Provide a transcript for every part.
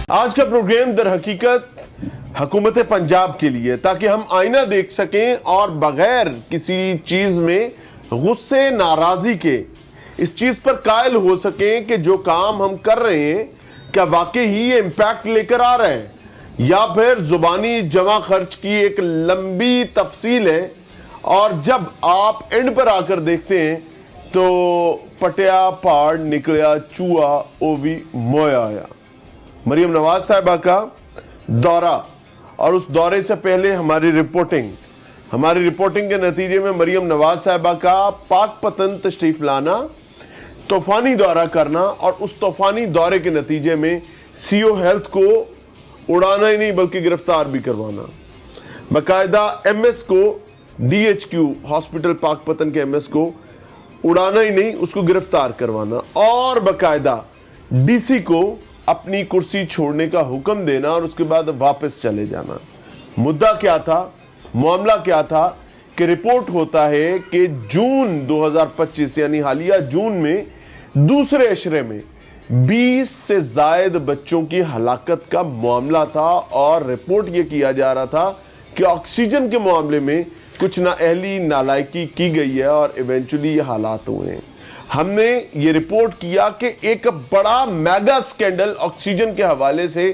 آج کا پروگرام در حقیقت حکومت پنجاب کے لیے تاکہ ہم آئینہ دیکھ سکیں اور بغیر کسی چیز میں غصے ناراضی کے اس چیز پر قائل ہو سکیں کہ جو کام ہم کر رہے ہیں کیا واقعی ہی یہ امپیکٹ لے کر آ رہے ہیں یا پھر زبانی جمع خرچ کی ایک لمبی تفصیل ہے اور جب آپ اینڈ پر آ کر دیکھتے ہیں تو پٹیا پہاڑ نکلیا چوہا او بھی مویا آیا۔ مریم نواز صاحبہ کا دورہ اور اس دورے سے پہلے ہماری رپورٹنگ کے نتیجے میں مریم نواز صاحبہ کا پاک پتن تشریف لانا، طوفانی دورہ کرنا اور اس طوفانی دورے کے نتیجے میں سی او ہیلتھ کو اڑانا ہی نہیں بلکہ گرفتار بھی کروانا، باقاعدہ ایم ایس کو ڈی ایچ کیو ہاسپٹل پاک پتن کے ایم ایس کو اڑانا ہی نہیں اس کو گرفتار کروانا اور باقاعدہ ڈی سی کو اپنی کرسی چھوڑنے کا حکم دینا اور اس کے بعد واپس چلے جانا۔ مدعا کیا تھا، معاملہ کیا تھا کہ رپورٹ ہوتا ہے کہ جون 2025 یعنی حالیہ جون میں دوسرے عشرے میں 20 سے زائد بچوں کی ہلاکت کا معاملہ تھا اور رپورٹ یہ کیا جا رہا تھا کہ آکسیجن کے معاملے میں کچھ نااہلی نالائکی کی گئی ہے اور ایونچولی یہ حالات ہوئے ہیں۔ ہم نے یہ رپورٹ کیا کہ ایک بڑا میگا سکینڈل آکسیجن کے حوالے سے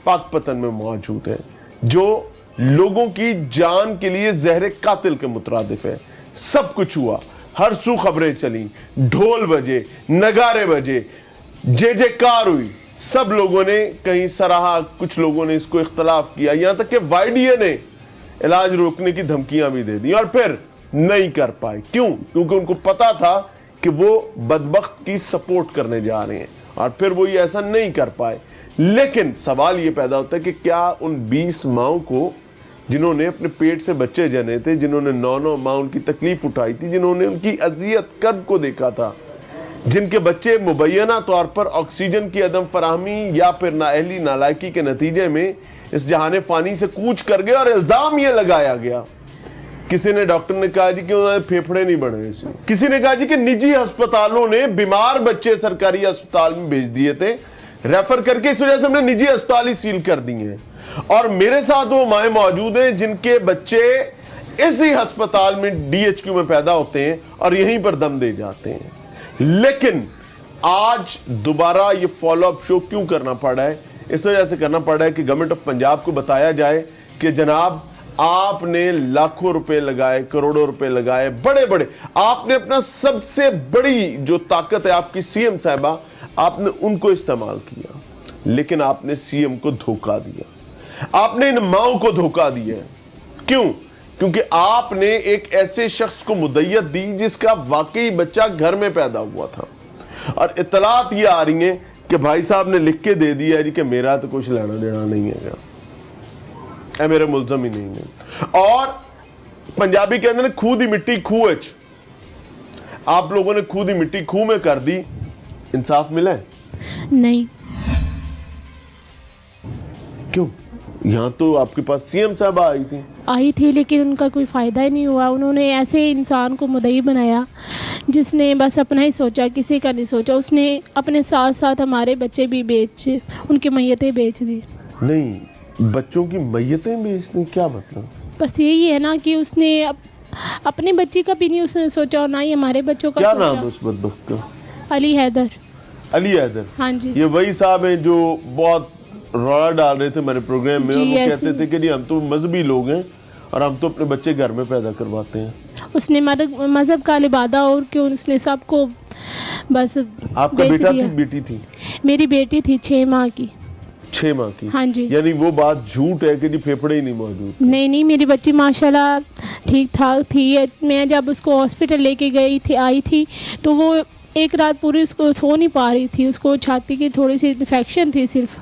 پاک پتن میں موجود ہے جو لوگوں کی جان کے لیے زہر قاتل کے مترادف ہے۔ سب کچھ ہوا، ہر سو خبریں چلیں، ڈھول بجے، نگارے بجے، جے جے کار ہوئی، سب لوگوں نے کہیں سراہا، کچھ لوگوں نے اس کو اختلاف کیا، یہاں تک کہ وائی ڈی اے نے علاج روکنے کی دھمکیاں بھی دے دی اور پھر نہیں کر پائے۔ کیوں؟ کیونکہ ان کو پتا تھا کہ وہ بدبخت کی سپورٹ کرنے جا رہے ہیں اور پھر وہ یہ ایسا نہیں کر پائے۔ لیکن سوال یہ پیدا ہوتا ہے کہ کیا ان 20 ماؤں کو جنہوں نے اپنے پیٹ سے بچے جنے تھے، جنہوں نے 9 ماہ ان کی تکلیف اٹھائی تھی، جنہوں نے ان کی اذیت کرب کو دیکھا تھا، جن کے بچے مبینہ طور پر آکسیجن کی عدم فراہمی یا پھر نااہلی نالائکی کے نتیجے میں اس جہان فانی سے کوچ کر گئے اور الزام یہ لگایا گیا، کسی نے ڈاکٹر نے کہا جی کہ انہوں نے پھیپھڑے نہیں بڑھے، کسی نے کہا جی کہ نجی ہسپتالوں نے بیمار بچے سرکاری ہسپتال میں بھیج دیے تھے ریفر کر کے، اس وجہ سے ہم نے نجی ہسپتال ہی سیل کر دی ہیں۔ اور میرے ساتھ وہ مائیں موجود ہیں جن کے بچے اسی ہسپتال میں ڈی ایچ کیو میں پیدا ہوتے ہیں اور یہیں پر دم دے جاتے ہیں۔ لیکن آج دوبارہ یہ فالو اپ شو کیوں کرنا پڑا ہے؟ اس وجہ سے کرنا پڑا ہے کہ گورنمنٹ آف پنجاب کو بتایا جائے کہ جناب آپ نے لاکھوں روپے لگائے، کروڑوں روپے لگائے، بڑے آپ نے اپنا سب سے بڑی جو طاقت ہے آپ کی سی ایم صاحبہ، آپ نے ان کو استعمال کیا، لیکن آپ نے سی ایم کو دھوکہ دیا، آپ نے ان ماؤں کو دھوکہ دیا ہے۔ کیوں؟ کیونکہ آپ نے ایک ایسے شخص کو مدعیت دی جس کا واقعی بچہ گھر میں پیدا ہوا تھا اور اطلاعات یہ آ رہی ہیں کہ بھائی صاحب نے لکھ کے دے دیا ہے کہ میرا تو کچھ لینا دینا نہیں ہے اے میرے ملزم ہی نہیں ہے۔ اور پنجابی کے اندر کھود ہی مٹی کھوچ، آپ لوگوں نے کھود ہی مٹی کھو میں کر دی، انصاف ملا ہے؟ نہیں۔ کیوں؟ یہاں تو آپ کے پاس سی ایم صاحبہ آئی تھی لیکن ان کا کوئی فائدہ ہی نہیں ہوا۔ انہوں نے ایسے انسان کو مدعی بنایا جس نے بس اپنا ہی سوچا، کسی کا نہیں سوچا۔ اس نے اپنے ساتھ ساتھ ہمارے بچے بھی بیچے، ان کی میتیں بیچ دی۔ نہیں، بچوں کی میتیں بیچنے کیا مطلب؟ بس یہی ہے نا کہ اس نے اپنے بچے کا بھی نہیں اس نے سوچا اور نہ ہی ہمارے بچوں کا کیا سوچا۔ نام ہے اس بدبخت کا؟ علی حیدر۔ ہاں جی، یہ وہی صاحب ہیں جو بہت روڑا ڈال رہے تھے ہمارے پروگرام میں، اور وہ کہتے تھے کہ جی ہم تو مذہبی لوگ ہیں اور ہم تو اپنے بچے گھر میں پیدا کرواتے ہیں۔ اس نے مذہب کا لبادہ اور کیوں اس نے سب کو بس۔ آپ کا بیٹا تھی بیٹی تھی؟ میری بیٹی تھی 6 ماہ کی۔ 6 ماہ کی؟ ہاں جی۔ یعنی وہ بات جھوٹ ہے کہ جی پھیپھڑے ہی نہیں موجود؟ نہیں، میری بچی ماشاءاللہ ٹھیک ٹھاک تھی۔ میں جب اس کو ہاسپٹل لے کے آئی تھی تو وہ ایک رات پوری اس کو سو نہیں پا رہی تھی، اس کو چھاتی کی تھوڑی سی انفیکشن تھی صرف۔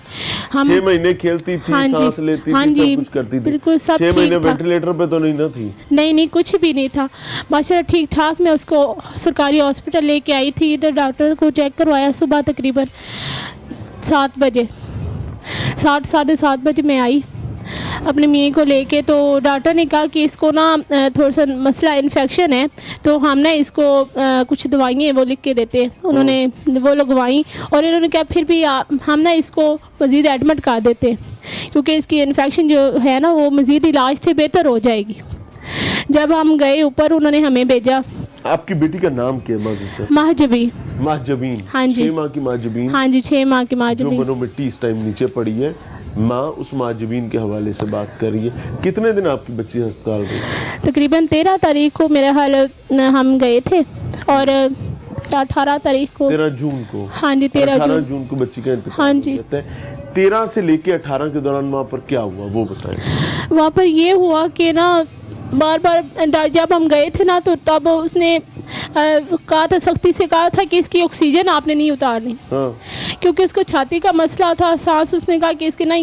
6 مہینے کھیلتی تھی، سانس لیتی تھی، سب کچھ کرتی تھی، بالکل سب 6 مہینے وینٹیلیٹر پہ تو نہیں نہ تھی؟ نہیں، کچھ بھی نہیں تھا ماشاءاللہ ٹھیک ٹھاک۔ میں اس کو سرکاری ہاسپٹل لے کے آئی تھی، ادھر ڈاکٹر کو چیک کروایا صبح تقریباً 7 بجے، 7 ساڑھے 7 بجے میں آئی۔ اپنے میاں کو لے کے، تو ڈاکٹر نے کہا کہ اس کو نا تھوڑا سا مسئلہ انفیکشن ہے، تو ہم نا اس کو کچھ دوائیں ہیں وہ لکھ کے دیتے ہیں. انہوں نے وہ لگوائیں اور انہوں نے کہا پھر بھی ہم نا اس کو مزید ایڈمٹ کر دیتے ہیں کیونکہ اس کی انفیکشن جو ہے نا وہ مزید علاج سے بہتر ہو جائے گی. جب ہم گئے اوپر انہوں نے ہمیں بھیجا. آپ کی بیٹی کا نام کیا ہے؟ مہجبین. مہجبین. ہاں جی. 6 ماہ کی مہجبین. ہاں جی 6 ماہ کی جو مہجبین. بنو مٹی اس ٹائم نیچے پڑی ہے، ماں اس مہجبین کے حوالے سے بات کر رہی ہے. کتنے دن آپ کی بچی ہسپتال گئی؟ تقریباً 13 تاریخ کو میرا حال ہم گئے تھے اور 18 تاریخ کو 13 جون کو. ہاں جی 13 جون کو بچی کا انتقال ہاں ہو جی. جاتا ہے. 13 سے لے کے 18 کے دوران وہاں پر کیا ہوا وہ بتائیں. وہاں پر یہ ہوا کہ نا بار بار جب ہم گئے تھے نا تو تب اس نے کہا تھا، سختی سے کہا تھا کہ اس کی آکسیجن آپ نے نہیں اتارنی، کیونکہ اس کو چھاتی کا مسئلہ تھا، سانس. اس نے کہا کہ اس کے نا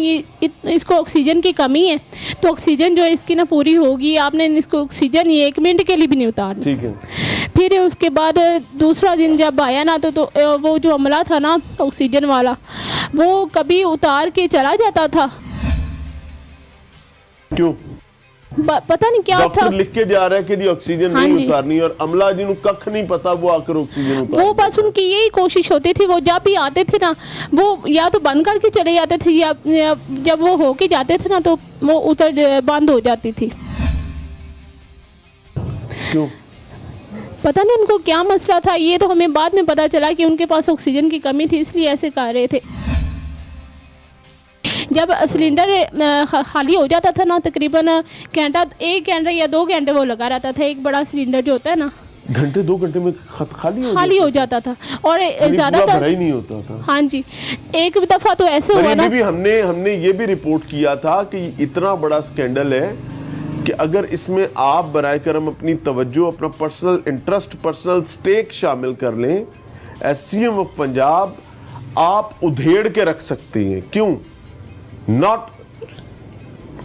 اس کو آکسیجن کی کمی ہے، تو آکسیجن جو ہے اس کی نا پوری ہوگی، آپ نے اس کو آکسیجن 1 منٹ کے لیے بھی نہیں اتارنی. ٹھیک ہے. پھر اس کے بعد دوسرا دن جب آیا نا تو وہ جو عملہ تھا نا آکسیجن والا، وہ کبھی اتار کے چلا جاتا تھا. کیوں؟ پتہ نہیں کیا تھا. ڈاکٹر لکھ کے جا رہا ہے کہ جی آکسیجن نہیں اتارنی، اور عملہ جنہوں ککھ نہیں پتا وہ آ کر آکسیجن اتار. وہ بس ان کی یہی کوشش ہوتی تھی. وہ جب بھی آتے تھے نا وہ یا تو بند کر کے چلے جاتے تھے، یا جب وہ ہو کے جاتے تھے نا تو وہ بند ہو جاتی تھی. کیوں؟ پتہ نہیں ان کو کیا مسئلہ تھا. یہ تو ہمیں بعد میں پتہ چلا کہ ان کے پاس آکسیجن کی کمی تھی، اس لیے ایسے کر رہے تھے. جب سلنڈر خالی ہو جاتا تھا نا تقریباً 1 گھنٹہ یا 2 گھنٹے وہ لگا رہتا تھا. ایک بڑا سلنڈر جو ہوتا ہے نا گھنٹے 2 گھنٹے میں خالی ہو جاتا تھا اور زیادہ تر ہی نہیں ہوتا تھا. ہاں جی. ایک دفعہ تو ایسے ہوا نا، ہم نے یہ بھی رپورٹ کیا تھا کہ اتنا بڑا سکینڈل ہے کہ اگر اس میں آپ برائے کرم اپنی توجہ، اپنا پرسنل انٹرسٹ، پرسنل سٹیک شامل کر لیں، S C M of Punjab آپ ادھیڑ کے رکھ سکتے ہیں. کیوں؟ ناٹ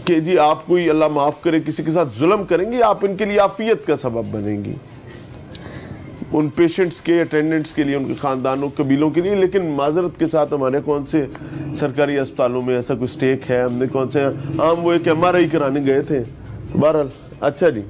کہ جی آپ کوئی اللہ معاف کرے کسی کے ساتھ ظلم کریں گے، آپ ان کے لیے عافیت کا سبب بنیں گی، ان پیشنٹس کے، اٹینڈنٹس کے لیے، ان کے خاندانوں، قبیلوں کے لیے. لیکن معذرت کے ساتھ ہمارے کون سے سرکاری اسپتالوں میں ایسا کوئی سٹیک ہے؟ ہم نے کون سے عام وہ ایک MRI کرانے گئے تھے. بہرحال اچھا جی.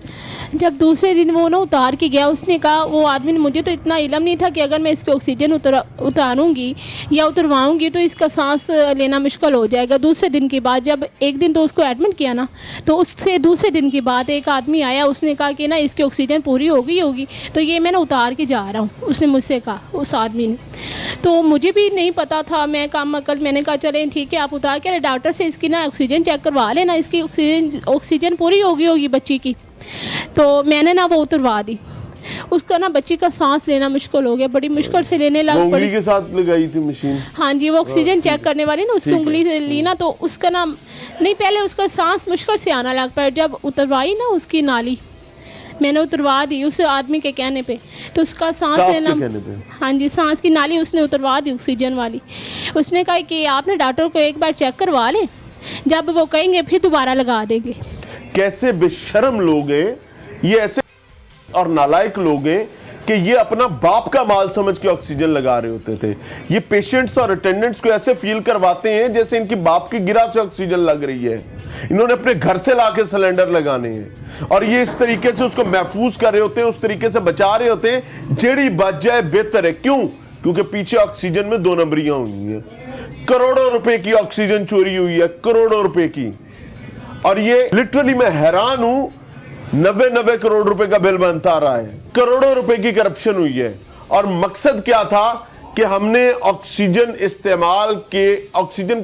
جب دوسرے دن وہ نا اتار کے گیا، اس نے کہا، وہ آدمی نے، مجھے تو اتنا علم نہیں تھا کہ اگر میں اس کو آکسیجن اتاروں گی یا اترواؤں گی تو اس کا سانس لینا مشکل ہو جائے گا. دوسرے دن کی بات، جب ایک دن تو اس کو ایڈمٹ کیا نا، تو اس سے دوسرے دن کی بات ایک آدمی آیا، اس نے کہا کہ نا اس کی آکسیجن پوری ہوگی تو یہ میں نا اتار کے جا رہا ہوں. اس نے مجھ سے کہا، اس آدمی نے. تو مجھے بھی نہیں پتا تھا، میں کام عقل، میں نے کہا چلیں ٹھیک ہے آپ اتار کے ڈاکٹر سے اس کی نا آکسیجن چیک کروا لینا، اس کی آکسیجن پوری ہوگی بچی کی. تو میں نے نا وہ اتروا دی. اس کا نا بچی کا سانس لینا مشکل ہو گیا، بڑی مشکل سے لینے لگ پڑی. انگلی کے ساتھ لگائی تھی مشین؟ ہاں جی. وہ آکسیجن چیک کرنے والی نا، اس کی انگلی سے لی نا تو اس کا نا نہیں، پہلے اس کا سانس مشکل سے آنا لگ پڑا. جب اتروائی نا اس کی نالی، میں نے اتروا دی اس آدمی کے کہنے پہ، تو اس کا سانس لینا، ہاں جی، سانس کی نالی اس نے اتروا دی آکسیجن والی. اس نے کہا کہ آپ نے ڈاکٹر کو ایک بار چیک کروا لیں، جب وہ کہیں گے پھر دوبارہ لگا دیں گے. کیسے بے شرم لوگ ہیں یہ، ایسے اور نالائق لوگ ہیں کہ یہ اپنا باپ کا مال سمجھ کے آکسیجن لگا رہے ہوتے تھے. یہ پیشنٹس اور اٹینڈنٹس کو ایسے فیل کرواتے ہیں جیسے ان کی باپ کی گرہ سے آکسیجن لگ رہی ہے. انہوں نے اپنے گھر سے لا کے سلنڈر لگانے ہیں اور یہ اس طریقے سے اس کو محفوظ کر رہے ہوتے ہیں، اس طریقے سے بچا رہے ہوتے ہیں جیڑی بچ جائے بہتر ہے. کیوں؟ کیونکہ پیچھے آکسیجن میں 2 نمبریاں ہونی ہیں. کروڑوں روپے کی آکسیجن چوری ہوئی ہے، کروڑوں روپے کی. اور یہ لٹرلی میں حیران ہوں، 90 کروڑ روپے کا بل بنتا آ رہا ہے، کروڑوں روپے کی کرپشن ہوئی ہے. اور مقصد کیا تھا کہ ہم نے آکسیجن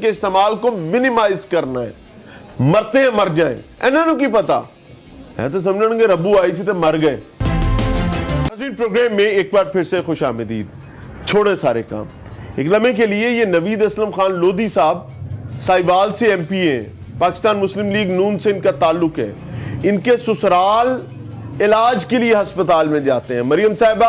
کے استعمال کو منیمائز کرنا ہے. مرتے ہیں مر جائیں، انہوں کی پتا ہے تو سمجھیں گے ربو آئی سی تو مر گئے. پروگرام میں ایک بار پھر سے خوش آمدید. چھوڑے سارے کام، ایک لمحے کے لیے یہ نوید اسلم خان لودھی صاحب سائبال سے MP ہیں، پاکستان مسلم لیگ نون سے ان کا تعلق ہے. ان کے سسرال علاج کے لیے ہسپتال میں جاتے ہیں، مریم صاحبہ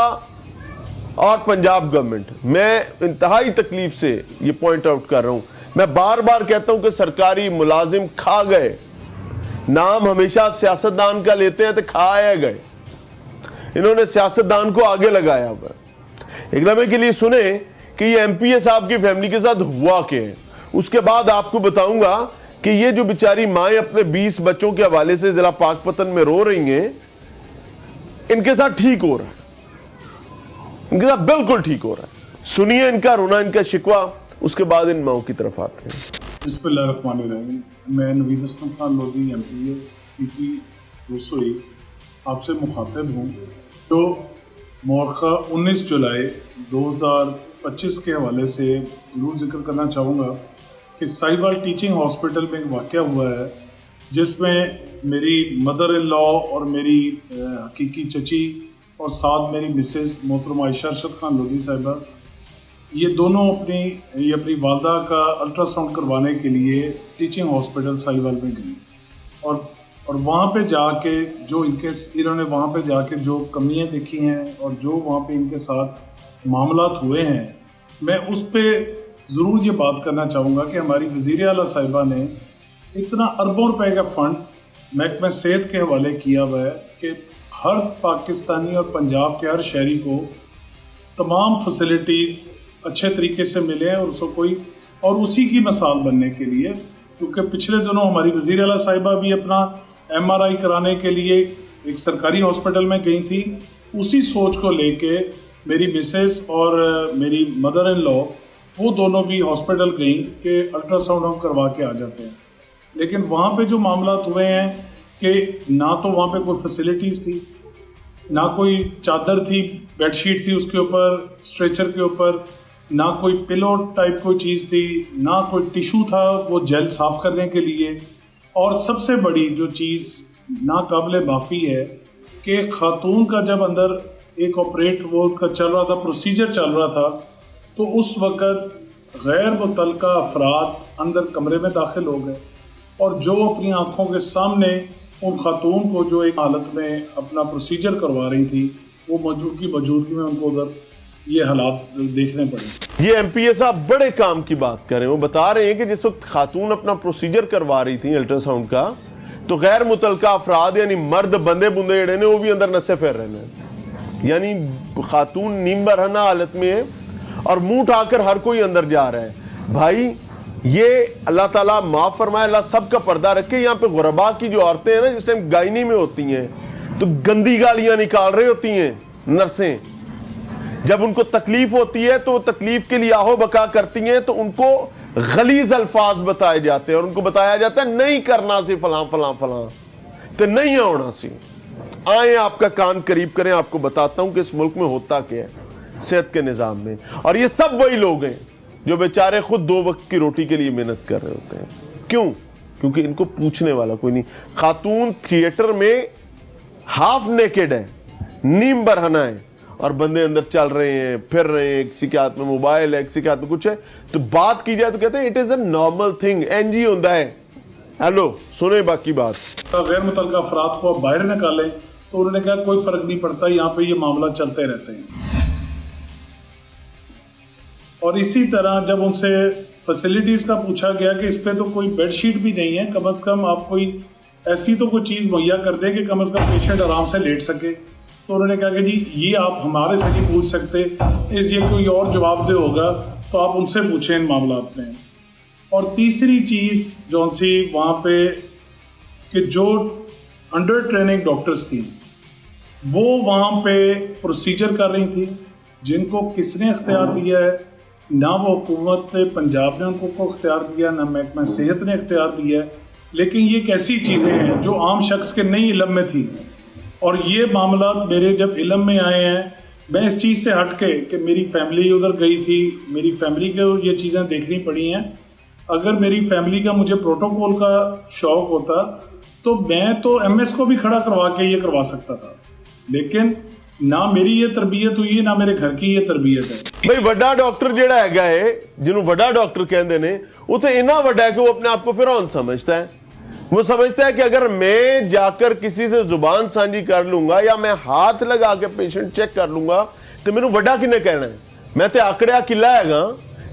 اور پنجاب گورنمنٹ. میں انتہائی تکلیف سے یہ پوائنٹ آؤٹ کر رہا ہوں. میں بار بار کہتا ہوں کہ سرکاری ملازم کھا گئے. نام ہمیشہ سیاستدان کا لیتے ہیں تو کھائے گئے. انہوں نے سیاستدان کو آگے لگایا ہوا. ایک لمحے کے لیے سنیں کہ یہ MP صاحب کی فیملی کے ساتھ ہوا کہ ہے. اس کے بعد آپ کو بتاؤں گا کہ یہ جو بیچاری مائیں اپنے 20 بچوں کے حوالے سے ضلع پاک پتن میں رو رہی ہیں، ان کے ساتھ ٹھیک ہو رہا ہے، ان کے ساتھ بالکل ٹھیک ہو رہا ہے. سنیے ان کا رونا، ان کا شکوہ، اس کے بعد ان ماؤں کی طرف آتے ہیں. بسم اللہ الرحمن الرحیم. میں نوید اسلم خان لودھی MP PP 201 آپ سے مخاطب ہوں. جو مورخہ 19 جولائی 2025 کے حوالے سے ضرور ذکر کرنا چاہوں گا کہ ساہیوال ٹیچنگ ہاسپٹل میں ایک واقعہ ہوا ہے جس میں میری مدر ان لا اور میری حقیقی چچی اور ساتھ میری مسز محترمہ عائشہ ارشد خان لودھی صاحبہ، یہ دونوں اپنی والدہ کا الٹرا ساؤنڈ کروانے کے لیے ٹیچنگ ہاسپٹل ساہیوال میں گئیں، اور وہاں پہ جا کے جو انہوں نے وہاں پہ جا کے جو کمیاں دیکھی ہیں اور جو وہاں پہ ان کے ساتھ معاملات ہوئے ہیں، میں اس پہ ضرور یہ بات کرنا چاہوں گا کہ ہماری وزیر اعلیٰ صاحبہ نے اتنا اربوں روپے کا فنڈ محکمہ صحت کے حوالے کیا ہوا ہے کہ ہر پاکستانی اور پنجاب کے ہر شہری کو تمام فیسلٹیز اچھے طریقے سے ملے اور اس کو اور اسی کی مثال بننے کے لیے، کیونکہ پچھلے دنوں ہماری وزیر اعلیٰ صاحبہ بھی اپنا MRI کرانے کے لیے ایک سرکاری ہاسپٹل میں گئی تھی. اسی سوچ کو لے کے میری مسز اور میری مدر ان لا وہ دونوں بھی ہاسپٹل گئیں کہ الٹرا ساؤنڈ ہم کروا کے آ جاتے ہیں. لیکن وہاں پہ جو معاملات ہوئے ہیں کہ نہ تو وہاں پہ کوئی فیسلٹیز تھی، نہ کوئی چادر تھی، بیڈ شیٹ تھی اس کے اوپر، اسٹریچر کے اوپر، نہ کوئی پلو ٹائپ کوئی چیز تھی، نہ کوئی ٹیشو تھا وہ جیل صاف کرنے کے لیے. اور سب سے بڑی جو چیز ناقابل معافی ہے کہ خاتون کا جب اندر ایک آپریٹ وہ کا چل رہا تھا، پروسیجر چل رہا تھا، تو اس وقت غیر متعلقہ افراد اندر کمرے میں داخل ہو گئے اور جو اپنی آنکھوں کے سامنے ان خاتون کو جو ایک حالت میں اپنا پروسیجر کروا رہی تھی، وہ موجودگی میں ان کو ادھر یہ حالات دیکھنے پڑے. یہ MPA صاحب بڑے کام کی بات کر رہے ہیں. وہ بتا رہے ہیں کہ جس وقت خاتون اپنا پروسیجر کروا رہی تھی الٹرا ساؤنڈ کا، تو غیر متعلقہ افراد یعنی مرد بندے بندے جڑے نے وہ بھی اندر نسے پھیر رہے ہیں. یعنی خاتون نیم برہنہ حالت میں ہے اور منہ اٹھا کر ہر کوئی اندر جا رہا ہے. بھائی یہ اللہ تعالیٰ معاف فرمائے، اللہ سب کا پردہ رکھے. یہاں پہ غربا کی جو عورتیں ہیں نا، جس ٹائم گائنی میں ہوتی ہیں تو گندی گالیاں نکال رہی ہوتی ہیں نرسیں. جب ان کو تکلیف ہوتی ہے تو تکلیف کے لیے آہو بکا کرتی ہیں تو ان کو غلیظ الفاظ بتائے جاتے ہیں اور ان کو بتایا جاتا ہے نہیں کرنا سی فلاں فلاں فلاں تو نہیں ہونا سی. آئیں آپ کا کان قریب کریں، آپ کو بتاتا ہوں کہ اس ملک میں ہوتا کیا ہے صحت کے نظام میں. اور یہ سب وہی لوگ ہیں جو بیچارے خود 2 وقت کی روٹی کے لیے محنت کر رہے ہوتے ہیں. کیوں؟ کیونکہ ان کو پوچھنے والا کوئی نہیں. خاتون تھیٹر میں ہاف نیکڈ ہے، نیم برہنہ ہے، اور بندے اندر چل رہے ہیں، پھر رہے ہیں، کسی کے ہاتھ میں موبائل ہے، کسی کے ہاتھ میں کچھ ہے. تو بات کی جائے تو کہتے ہیں it is a normal thing. NG ہوتا ہے. ہیلو سنیں باقی بات. غیر متعلقہ افراد کو اب باہر نکالیں تو انہوں نے کہا کوئی فرق نہیں پڑتا، یہاں پہ یہ معاملہ چلتے رہتے ہیں. اور اسی طرح جب ان سے فیسلٹیز کا پوچھا گیا کہ اس پہ تو کوئی بیڈ شیٹ بھی نہیں ہے، کم از کم آپ کوئی ایسی تو کوئی چیز مہیا کر دیں کہ کم از کم پیشنٹ آرام سے لیٹ سکے، تو انہوں نے کہا کہ جی یہ آپ ہمارے سے نہیں پوچھ سکتے، یہ کوئی اور جواب دہ ہوگا تو آپ ان سے پوچھیں ان معاملات میں. اور تیسری چیز جون سی وہاں پہ کہ جو انڈر ٹریننگ ڈاکٹرز تھیں وہ وہاں پہ پروسیجر کر رہی تھیں، جن کو کس نے اختیار دیا ہے؟ نہ وہ حکومت پنجاب نے ان کو اختیار دیا، نہ محکمہ صحت نے اختیار دیا. لیکن یہ ایک ایسی چیزیں ہیں جو عام شخص کے نہیں علم میں تھی، اور یہ معاملات میرے جب علم میں آئے ہیں، میں اس چیز سے ہٹ کے کہ میری فیملی ادھر گئی تھی، میری فیملی کو یہ چیزیں دیکھنی پڑی ہیں. اگر میری فیملی کا مجھے پروٹوکول کا شوق ہوتا تو میں تو MS کو بھی کھڑا کروا کے یہ کروا سکتا تھا، لیکن نہ میری یہ تربیت ہوئی ہے، نہ میرے گھر کی یہ تربیت ہے. بھئی وڈا ڈاکٹر جیڑا ہے گا ہے جنہوں وڈا ڈاکٹر کہندے نے، وہ تو اتنا وڈا ہے کہ وہ اپنے آپ کو فرعون سمجھتا ہے. وہ سمجھتا ہے کہ اگر میں جا کر کسی سے زبان سانجی کر لوں گا یا میں ہاتھ لگا کے پیشنٹ چیک کر لوں گا تو میں وڈا کنے کہنا ہے. میں تے آکڑیا کلا ہے گا،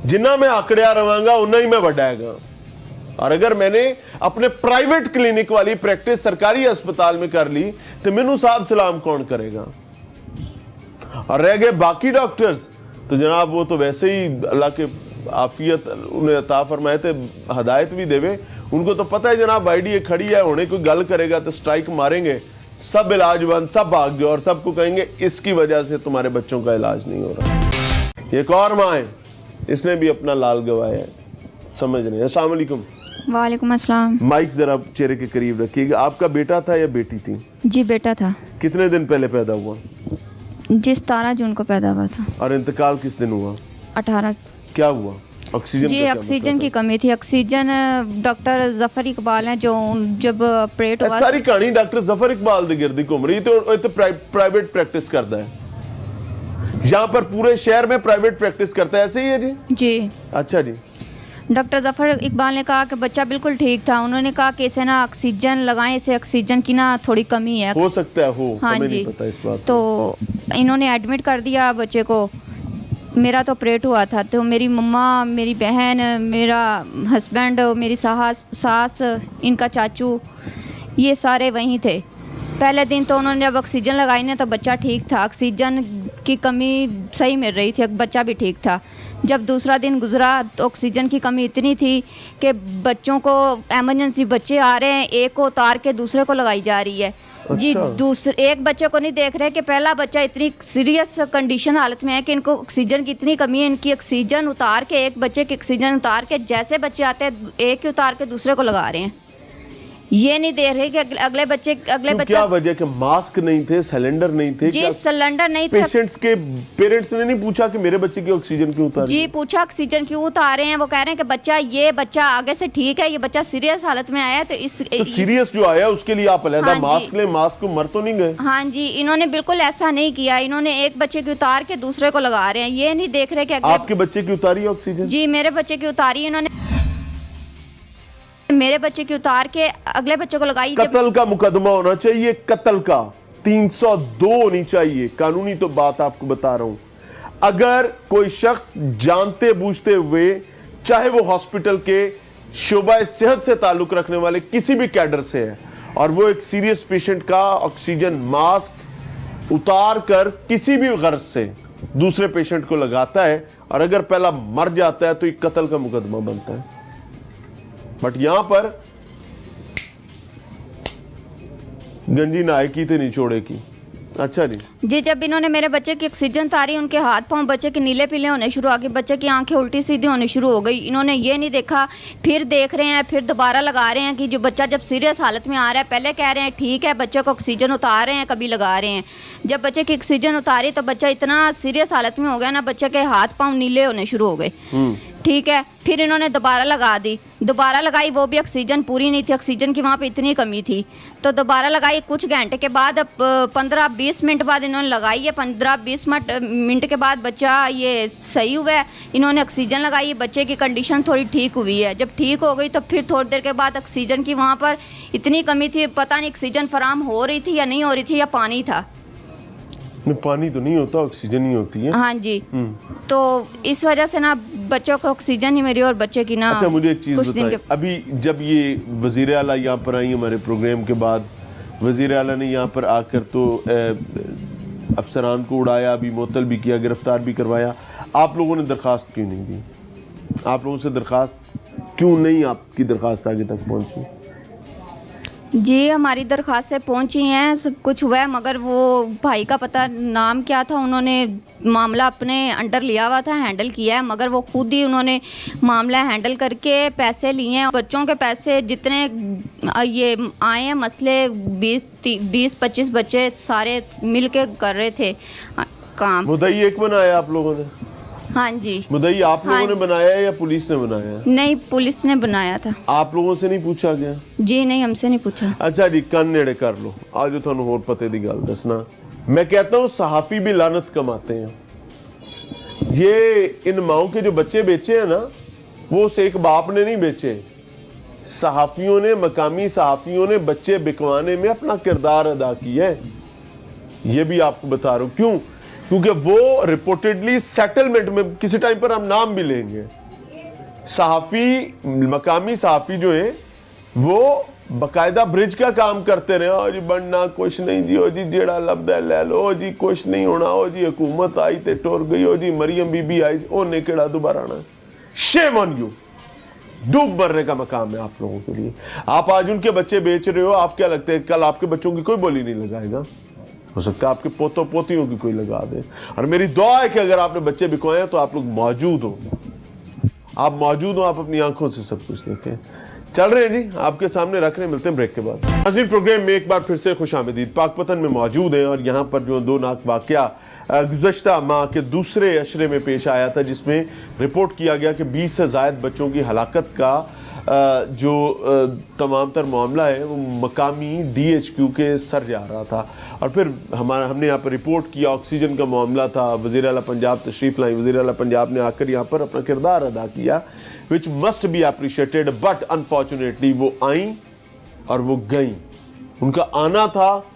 جنہ میں آکڑیا رہاں گا انہ ہی میں وڈا ہے گا. اور اگر میں نے اپنے پرائیویٹ کلینک والی پریکٹس سرکاری ہسپتال میں کر لی تو مینوں صاحب سلام کون کرے گا؟ اور رہ گئے باقی ڈاکٹرز تو جناب وہ تو ویسے ہی اللہ کے आफियत उन्हें अता फरमाए थे, हदायत भी देवे। उनको तो पता है जनाब आईडी खड़ी है, होने कोई गल करेगा तो स्ट्राइक मारेंगे, सब इलाज बंद, सब भाग जाओ और सबको कहेंगे इसकी वजह से तुम्हारे बच्चों का इलाज नहीं हो रहा। एक और माँ है, इसने भी अपना लाल गवाया है, समझ रहे हैं। अस्सलाम वालेकुम। वालेकुम अस्सलाम। माइक जरा चेहरे के करीब रखिएगा। आपका बेटा था या बेटी थी? जी बेटा था। कितने दिन पहले पैदा हुआ? जी 17 जून को पैदा हुआ था। और इंतकाल किस दिन हुआ? 18। क्या हुआ? ऑक्सीजन जी ऑक्सीजन की कमी थी। ऑक्सीजन डॉक्टर जफर इकबाल हैं जो जब ऑपरेट हुआ। सारी कहानी डॉक्टर जफर इकबाल दी गिरदी घूम रही, तो प्राइवेट प्रैक्टिस करता है यहाँ पर, पूरे शहर में प्राइवेट प्रैक्टिस करता है, ऐसे ही है जी? जी अच्छा जी। डॉक्टर जफर इकबाल ने कहा कि बच्चा बिल्कुल ठीक था। उन्होंने कहा कि इसे ना ऑक्सीजन लगाएं, इसे ऑक्सीजन की ना थोड़ी कमी है। हो सकता है हो, हाँ हमें जी। नहीं पता इस बात। तो इन्होंने एडमिट कर दिया बच्चे को। मेरा तो ऑपरेट हुआ था, तो मेरी मम्मा, मेरी बहन, मेरा हस्बैंड, मेरी सास, इनका चाचू, ये सारे वहीं थे। पहले दिन तो उन्होंने जब ऑक्सीजन लगाई ना तो बच्चा ठीक था, ऑक्सीजन की कमी सही मिल रही थी, बच्चा भी ठीक था। जब दूसरा दिन गुजरा तो ऑक्सीजन की कमी इतनी थी कि बच्चों को एमरजेंसी बच्चे आ रहे हैं, एक को उतार के दूसरे को लगाई जा रही है। जी दूसरे एक बच्चे को नहीं देख रहे कि पहला बच्चा इतनी सीरियस कंडीशन हालत में है कि इनको ऑक्सीजन की इतनी कमी है, इनकी ऑक्सीजन उतार के, एक बच्चे की ऑक्सीजन उतार के, जैसे बच्चे आते हैं एक ही उतार के दूसरे को लगा रहे हैं। ये नहीं दे रहे कि अगले बच्चे क्या वजह कि मास्क नहीं थे, सिलेंडर नहीं थे? जी सिलेंडर नहीं थे। पेशेंट्स के पेरेंट्स ने नहीं पूछा कि मेरे बच्चे की ऑक्सीजन क्यों उतार? जी पूछा ऑक्सीजन क्यों उतार रहे हैं। वो कह रहे हैं कि ये बच्चा आगे से ठीक है, ये बच्चा सीरियस हालत में आया है, तो सीरियस जो आया उसके लिए आप अलग मास्क लें, मास्क को मर तो नहीं गए? हाँ जी, इन्होंने बिल्कुल ऐसा नहीं किया। इन्होंने एक बच्चे की उतार के दूसरे को लगा रहे हैं। ये नहीं देख रहे कि आपके बच्चे की उतारी ऑक्सीजन? जी मेरे बच्चे की उतारी, इन्होंने मेरे बच्चे की उतार के अगले बच्चे को लगाई। कत्ल का मुकदमा होना चाहिए, कत्ल का 302 होनी चाहिए। कानूनी तो बात आपको बता रहा हूं। अगर कोई शख्स जानते बूझते हुए, चाहे वो हॉस्पिटल के शोबा सेहत से ताल्लुक रखने वाले किसी भी कैडर से है, और वो एक सीरियस पेशेंट का ऑक्सीजन मास्क उतार कर किसी भी गर्ज से दूसरे पेशेंट को लगाता है, और अगर पहला मर जाता है तो एक कत्ल का मुकदमा बनता है। बट यहां पर गंजी नाय की थे निचोड़े की। अच्छा जी। जब इन्होंने मेरे बच्चे की ऑक्सीजन तारी, उनके हाथ पांव बच्चे के नीले पीले होने शुरू आ गए, बच्चे की आंखें उल्टी सीधी होने शुरू हो गई। इन्होंने ये नहीं देखा, फिर देख रहे हैं, फिर दोबारा लगा रहे हैं कि जो बच्चा जब सीरियस हालत में आ रहा है, पहले कह रहे हैं ठीक है, बच्चे को ऑक्सीजन उतार रहे हैं, कभी लगा रहे हैं। जब बच्चे की ऑक्सीजन उतारी तो बच्चा इतना सीरियस हालत में हो गया ना, बच्चे के हाथ पाँव नीले होने शुरू हो गए। ठीक है, फिर इन्होंने दोबारा लगा दी, दोबारा लगाई, वो भी ऑक्सीजन पूरी नहीं थी, ऑक्सीजन की वहाँ पे इतनी कमी थी, तो दोबारा लगाई। कुछ घंटे के बाद, 15-20 मिनट बाद इन्होंने लगाई है। 15-20 मिनट के बाद बच्चा ये सही हुआ है। इन्होंने ऑक्सीजन लगाई, बच्चे की कंडीशन थोड़ी ठीक हुई है। जब ठीक हो गई तो फिर थोड़ी देर के बाद ऑक्सीजन की वहाँ पर इतनी कमी थी, पता नहीं ऑक्सीजन फराम हो रही थी या नहीं हो रही थी, या पानी था। पानी तो नहीं होता, ऑक्सीजन ही होती है। हाँ जी। तो इस वजह से ना बच्चों को ऑक्सीजन ही मिली और बच्चे की ना। अच्छा मुझे एक चीज़ बताइए, अभी जब ये वज़ीर आला यहाँ पर आई हमारे प्रोग्राम के बाद, वज़ीर आला ने यहाँ पर आकर तो अफसरान को उड़ाया, अभी मुअत्तल भी किया, गिरफ्तार भी करवाया, आप लोगों ने दरख्वास्त क्यों नहीं दी? आप लोगों से दरख्वास्त क्यों नहीं, आपकी दरख्वास्त आगे तक पहुँची? जी हमारी दरख्वास्तें पहुंची हैं, सब कुछ हुआ है, मगर वो भाई का पता नाम क्या था, उन्होंने मामला अपने अंडर लिया हुआ था, हैंडल किया है, मगर वो खुद ही उन्होंने मामला हैंडल करके पैसे लिए हैं। बच्चों के पैसे जितने ये आए हैं, मसले 20-25 बच्चे सारे मिल के कर रहे थे काम। मुद्दई एक बनाया आप लोगों ने? हाँ जी। मुद्दई आप लोगों ने बनाया है या पुलिस ने बनाया? नहीं, पुलिस ने बनाया था। आप लोगों से नहीं पूछा गया? जी नहीं, हमसे नहीं पूछा। अच्छा जी, कान नेड़े कर लो, आज थानू होर पते दी गल दसना। मैं कहता हूँ सहाफ़ी भी लानत कमाते हैं। ये इन माओं के जो बच्चे बेचे हैं ना, वो उस एक बाप ने नहीं बेचे, सहाफ़ियों ने, मकामी सहाफ़ियों ने बच्चे बिकवाने में अपना किरदार अदा किया है। ये भी आपको बता रहा हूँ क्यों, क्योंकि वो रिपोर्टेडली सेटलमेंट में, किसी टाइम पर हम नाम भी लेंगे, सहाफ़ी, मकामी सहाफ़ी जो है वो बकायदा ब्रिज का काम करते रहे। ओ जी बनना कुछ नहीं जी, ओ जी जेड़ा लभदा ले लो, ओ जी कुछ नहीं होना, ओ जी हुकूमत आई ते टुर गई, ओ जी मरियम बीबी आई, ओने केड़ा दोबारा आना। Shame on you. डूब मरने का मकाम है आप लोगों के लिए। आप आज उनके बच्चे बेच रहे हो, आप क्या लगता है कल आपके बच्चों की कोई बोली नहीं लगाएगा? हो सकता है आपके पोतों पोतियों की कोई लगा दे। और मेरी दुआ है कि अगर आपने बच्चे बिकवाए हैं तो आप लोग मौजूद हो, आप मौजूद हो, आप अपनी आंखों से सब कुछ देखें। चल रहे हैं जी, आपके सामने रख रहे हैं, मिलते हैं ब्रेक के बाद। नाज़रीन, प्रोग्राम में एक बार फिर से खुशामदीद। पाकपतन में मौजूद हैं और यहाँ पर जो दो नाक वाकया गुज़श्ता माह के दूसरे अशरे में पेश आया था, जिसमें रिपोर्ट किया गया कि 20 से ज़ायद बच्चों की हलाकत का जो तमाम तर मामला है वो मकामी DHQ के सर जा रहा था। और फिर हमने यहाँ पर रिपोर्ट किया, ऑक्सीजन का मामला था, वज़ीर आला पंजाब तशरीफ़ लाई, वज़ीर आला पंजाब ने आकर यहाँ पर अपना किरदार अदा किया, which must be appreciated. But unfortunately वो आई और वो गई। उनका आना था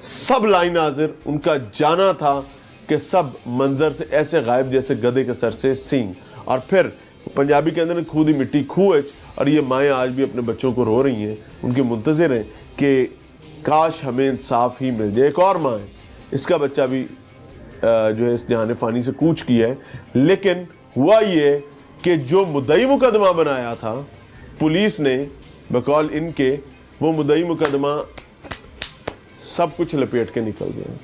सब लाइन हाजिर, उनका जाना था कि सब मंजर से ऐसे गायब जैसे गधे के सर से सींग। और फिर पंजाबी के अंदर खुद ही मिट्टी खूच। और ये माएँ आज भी अपने बच्चों को रो रही हैं, उनके मुंतज़िर हैं कि काश हमें इंसाफ ही मिल जाए। एक और माँ है, इसका बच्चा भी जो है इस जहान फ़ानी से कूच किया है। लेकिन हुआ ये कि जो मुद्दई मुकदमा बनाया था पुलिस ने बकौल इनके, वो मुद्दई मुकदमा सब कुछ लपेट के निकल गया।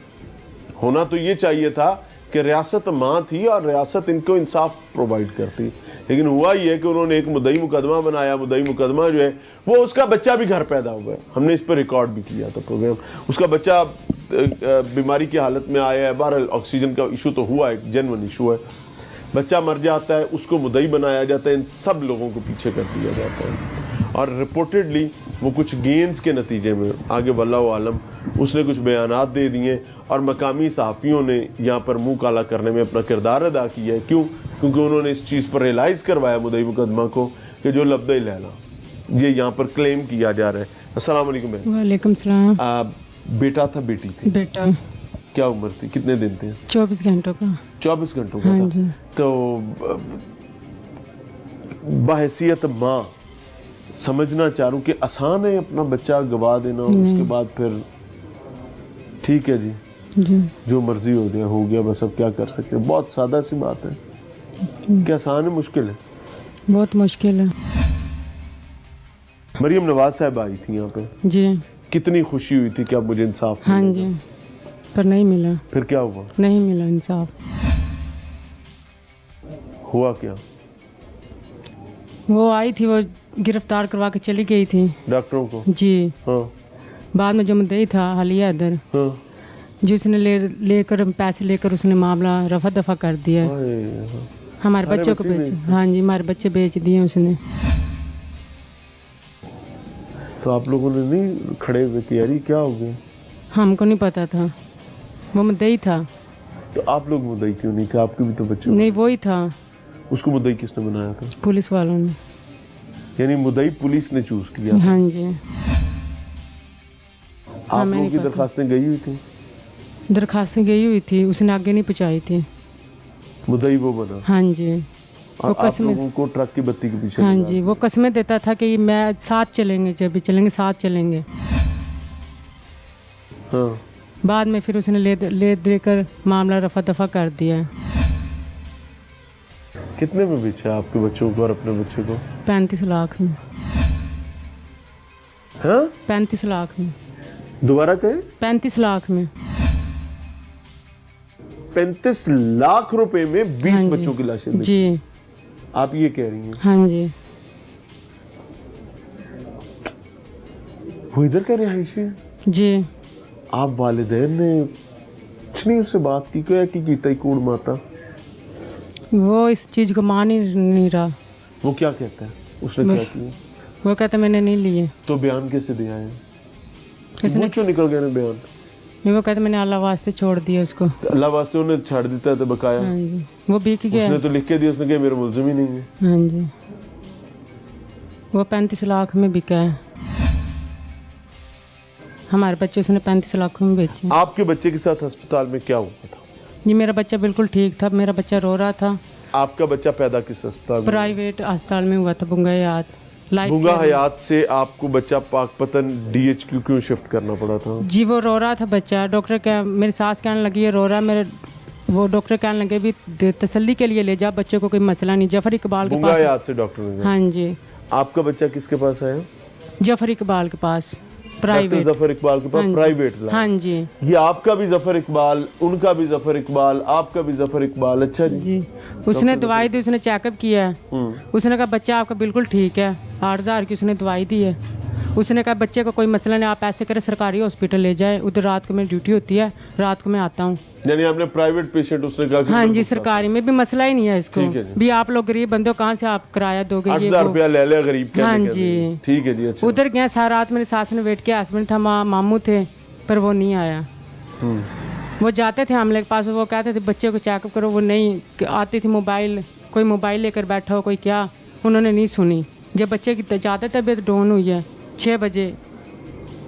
होना तो ये चाहिए था कि रियासत माँ थी और रियासत इनको इंसाफ प्रोवाइड करती, लेकिन हुआ ये कि उन्होंने एक मुद्दई मुकदमा बनाया। मुद्दई मुकदमा जो है वो उसका बच्चा भी घर पैदा हुआ है, हमने इस पर रिकॉर्ड भी किया था प्रोग्राम। उसका बच्चा बीमारी की हालत में आया है, बहरहाल ऑक्सीजन का इशू तो हुआ, एक जेन्युइन इशू है। बच्चा मर जाता है, उसको मुद्दई बनाया जाता है, इन सब लोगों को पीछे कर दिया जाता है। और रिपोर्टेडली वो कुछ गेंस के नतीजे में आगे वल्लाहु आलम उसने कुछ बयानात दे दिए और मकामी सहाफ़ियों ने यहाँ पर मुंह काला करने में अपना किरदार अदा किया है। क्यों? क्योंकि उन्होंने इस चीज़ पर रियलाइज़ करवाया मुद्दई मुकदमा को कि जो लब्दई लैला ये यहाँ पर क्लेम किया जा रहा है। अस्सलाम वालेकुम। वालेकुम सलाम। बेटा था बेटी थी? बेटा। क्या उम्र थी, कितने दिन थे? 24 घंटों का। 24 घंटों का? हाँ था जी। तो बहैसियत माँ समझना चाह रहा हूँ कि आसान है अपना बच्चा गवा देना और उसके बाद फिर ठीक है जी जो मर्जी हो जाए, हो गया, बस अब क्या कर सकते हैं। बहुत सादा सी बात है। क्या आसान है, मुश्किल है? बहुत मुश्किल है। मरियम नवाज साहब आई थी यहाँ पे जी। कितनी खुशी हुई थी कि अब मुझे इंसाफ हाँ मिलेगा। जी, पर नहीं मिला। फिर क्या हुआ? नहीं मिला इंसाफ। हुआ क्या? वो आई थी, वो गिरफ्तार करवा के चली गई थी डॉक्टरों को? जी। हाँ बाद में जो मुद्दई था हालिया इधर, हाँ। जिसने लेकर पैसे लेकर उसने मामला रफा दफा कर दिया। हमारे सारे बच्चों को बच्चे बेच, बेचते? हाँ जी, हमारे बच्चे बेच दिए उसने। तो आप लोगों ने नहीं खड़े हुए कि यार ये क्या हो गया? हमको नहीं पता था, वो मुद्दई था। तो आप लोग मुद्दई क्यों नहीं थे? आपके भी तो बच्चे। नहीं, वही था। उसको मुद्दई किसने बनाया था? पुलिस वालों ने। यानी मुद्दई पुलिस ने चूज किया? हाँ जी। आप लोगों की दरखास्तें गई हुई थी? दरखास्तें गई हुई थी, उसने आगे नहीं पहुँचाई थी। मुद्दई वो बना? हाँ जी। और आप लोगों को ट्रक की बत्ती के पीछे? हाँ जी, वो कस्में देता था कि मैं साथ चलेंगे, जब भी चलेंगे साथ चलेंगे। हाँ। बाद में फिर उसने ले देकर मामला रफा दफा कर दिया। कितने में बेचा आपके बच्चों को और अपने बच्चे को? 35 लाख में। हाँ? 35 लाख में। दोबारा कहें? 35 लाख में। 35 लाख रुपए में 20 हाँ बच्चों की लाशें जी। आप ये कह रही हैं? हाँ जी। वो इधर का रिहायशी? जी। आप वालिदैन ने कुछ नहीं उससे बात की? क्या की तई कूड़ माता? वो इस चीज़ को मान ही नहीं रहा। वो क्या कहता है? उसने क्या किया? वो कहता मैंने नहीं लिए। तो बयान कैसे दिया है? किसने? क्यों निकल गया ना बयान? नहीं, वो कहता मैंने अल्लाह वास्ते छोड़ दिया उसको। अल्लाह वास्ते उन्हें छाड़ देता है तो बकाया? हाँ जी, वो बिक गया। उसने तो लिख के दिया, उसने कहा मेरा मुल्ज़िम ही नहीं है। हाँ जी, वो 35 लाख में बिका है। हमारे बच्चे उसने 35 लाख में बेचे। आपके बच्चे के साथ अस्पताल में क्या हुआ था? जी, मेरा बच्चा बिल्कुल ठीक था, मेरा बच्चा रो रहा था। आपका बच्चा पैदा किस अस्पताल में? प्राइवेट अस्पताल में हुआ था, बुंगा हयात। बुंगा हयात से आपको बच्चा पाकपतन DHQ क्यों शिफ्ट करना पड़ा था? जी, वो रो रहा था बच्चा। डॉक्टर क्या, मेरी सास कहने लगी है रो रहा, मेरे वो डॉक्टर कहने लगे भी तसल्ली के लिए ले जा, बच्चे को कोई मसला नहीं। जफर इकबाल के गूंगा पास। याद से डॉक्टर ने। हाँ जी। आपका बच्चा किसके पास आया? जफर इकबाल के पास, डॉक्टर प्राइवेट। जफर इकबाल के पास प्राइवेट लाया। हाँ जी ये आपका भी जफर इकबाल, उनका भी जफर इकबाल, आपका भी जफर इकबाल। अच्छा जी। जी। उसने दवाई दी, उसने चेकअप किया है। उसने कहा बच्चा आपका बिल्कुल ठीक है। 8,000 की उसने दवाई दी है। उसने कहा बच्चे को कोई मसला नहीं, आप ऐसे करें सरकारी हॉस्पिटल ले जाए, उधर रात को मेरी ड्यूटी होती है, रात को मैं आता हूँ। यानी आपने प्राइवेट पेशेंट, उसने कहा कि हाँ जी सरकारी में भी मसला ही नहीं है इसको। ठीक है जी। भी आप लोग गरीब बंदे हो, कहाँ से आप किराया दोगे? 8,000 रुपया ले ले गरीब कहने हाँ कहने। जी। ठीक है जी। अच्छा। उधर गए, सारी रात मेरी सास ने वेट किया, हस्बैंड था, मामू थे, पर वो नहीं आया। वो जाते थे आमले के पास, वो कहते थे बच्चे को चेकअप करो, वो नहीं आती थी। मोबाइल, कोई मोबाइल लेकर बैठा हो, कोई क्या, उन्होंने नहीं सुनी। जब बच्चे की ज़्यादा तबीयत डाउन हुई है, 6 बजे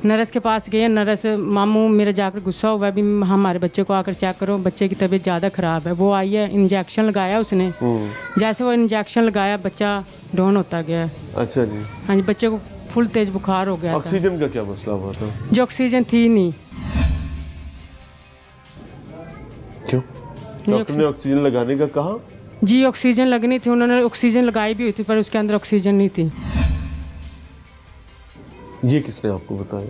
नर्स के पास गए। नर्स मामू मेरा जाकर गुस्सा हुआ भी हमारे बच्चे को आकर चेक करो, बच्चे की तबीयत ज़्यादा ख़राब है। वो आई है, इंजेक्शन लगाया उसने। जैसे वो इंजेक्शन लगाया बच्चा डाउन होता गया। अच्छा जी। हाँ जी, बच्चे को फुल तेज बुखार हो गया था। ऑक्सीजन का क्या मसला हुआ था? जो ऑक्सीजन थी नहीं। क्यों? डॉक्टर ने ऑक्सीजन लगाने का कहा? जी ऑक्सीजन लगनी थी, उन्होंने ऑक्सीजन लगाई भी हुई थी, पर उसके अंदर ऑक्सीजन नहीं थी। ये किसने आपको बताया?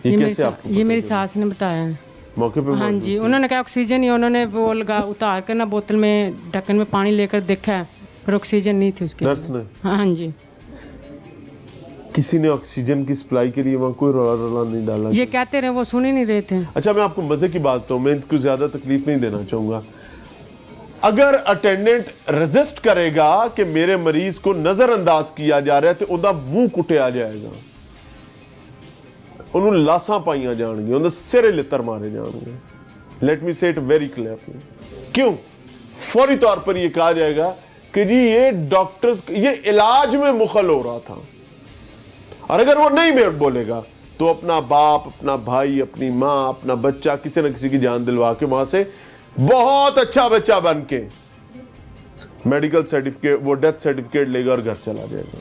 ये कैसे आपको ये मेरी सास ने बताया है। मौके पे? हाँ जी, उन्होंने कहा ऑक्सीजन ही, उन्होंने वो लगा उतार कर ना बोतल में, ढक्कन में पानी लेकर देखा है, पर ऑक्सीजन नहीं थी उसके। नर्स ने? हाँ जी। किसी ने ऑक्सीजन की सप्लाई के लिए वहाँ कोई रोला नहीं डाला? ये कहते रहे, वो सुन ही नहीं रहे थे। अच्छा, मैं आपको मजे की बात तो, मैं इसको ज्यादा तकलीफ नहीं देना चाहूंगा। अगर अटेंडेंट रेजिस्ट करेगा कि मेरे मरीज को नजरअंदाज किया जा रहा है, तो उनका मुंह कुटिया जाएगा, उन्होंने लासां पाइया जाएंगी, उन्हें सिरे लितर मारे जाएंगे। लेट मी से इट वेरी क्लियरली। क्यों? फौरी तौर पर यह कहा जाएगा कि जी ये डॉक्टर्स, ये इलाज में मुखल हो रहा था। और अगर वो नहीं बोलेगा तो अपना बाप, अपना भाई, अपनी मां, अपना बच्चा, किसी न किसी की जान दिलवा के वहां से बहुत अच्छा बच्चा बन के मेडिकल सर्टिफिकेट, वो डेथ सर्टिफिकेट लेगा और घर चला जाएगा।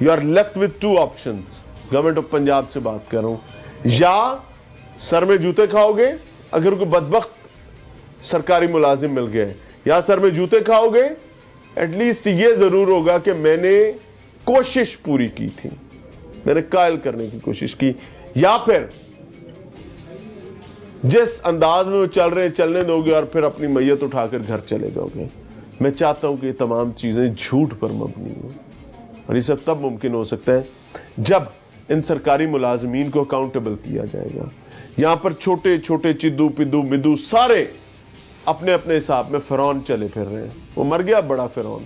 You are left with 2 options. Government of Punjab से बात कर रहा हूं, या सर में जूते खाओगे अगर कोई बदबख्त सरकारी मुलाजिम मिल गया, या सर में जूते खाओगे, एटलीस्ट ये जरूर होगा कि मैंने कोशिश पूरी की थी, मैंने कायल करने की कोशिश की, या फिर जिस अंदाज में वो चल रहे हैं चलने दोगे और फिर अपनी मैयत उठाकर घर चले जाओगे। मैं चाहता हूं कि ये तमाम चीजें झूठ पर मबनी हो, और ये सब तब मुमकिन हो सकता है जब इन सरकारी मुलाजमीन को अकाउंटेबल किया जाएगा। यहां पर छोटे छोटे चिद्दू पिद्दू मिद्दू सारे अपने अपने हिसाब में फिरौन चले फिर रहे हैं। वो मर गया बड़ा फिरौन,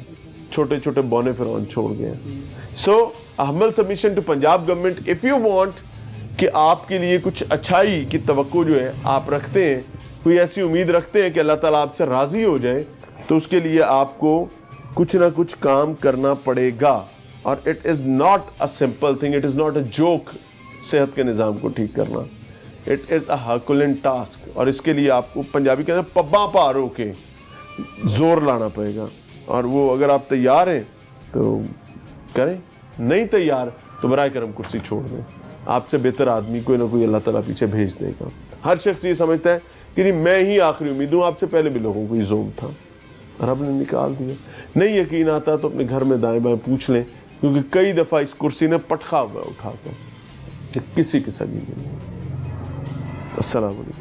छोटे छोटे बौने फिरौन छोड़ गए। So humble submission to Punjab government, if you want कि आपके लिए कुछ अच्छाई की तवक्को जो है आप रखते हैं, कोई ऐसी उम्मीद रखते हैं कि अल्लाह ताला आपसे राजी हो जाए, तो उसके लिए आपको कुछ ना कुछ काम करना पड़ेगा। और it is not a simple thing, it is not a joke सेहत के निज़ाम को ठीक करना, इट इज़ अ हरकुलेंट टास्क। और इसके लिए आपको पंजाबी के अंदर पब्बा पार होके जोर लाना पड़ेगा, और वो अगर आप तैयार हैं तो करें, नहीं तैयार तो बराए करम कुर्सी छोड़ दें। आपसे बेहतर आदमी कोई ना कोई अल्लाह ताला पीछे भेज देगा। हर शख्स ये समझता है कि नहीं मैं ही आखिरी उम्मीद हूँ, आपसे पहले भी लोगों को ये ज़ोम था और आपने निकाल दिया। नहीं यकीन आता तो अपने घर में दाएं बाएं पूछ लें, क्योंकि कई दफ़ा इस कुर्सी ने पटखा हुआ उठाकर कि किसी के सगी नहीं। अस्सलाम वालेकुम।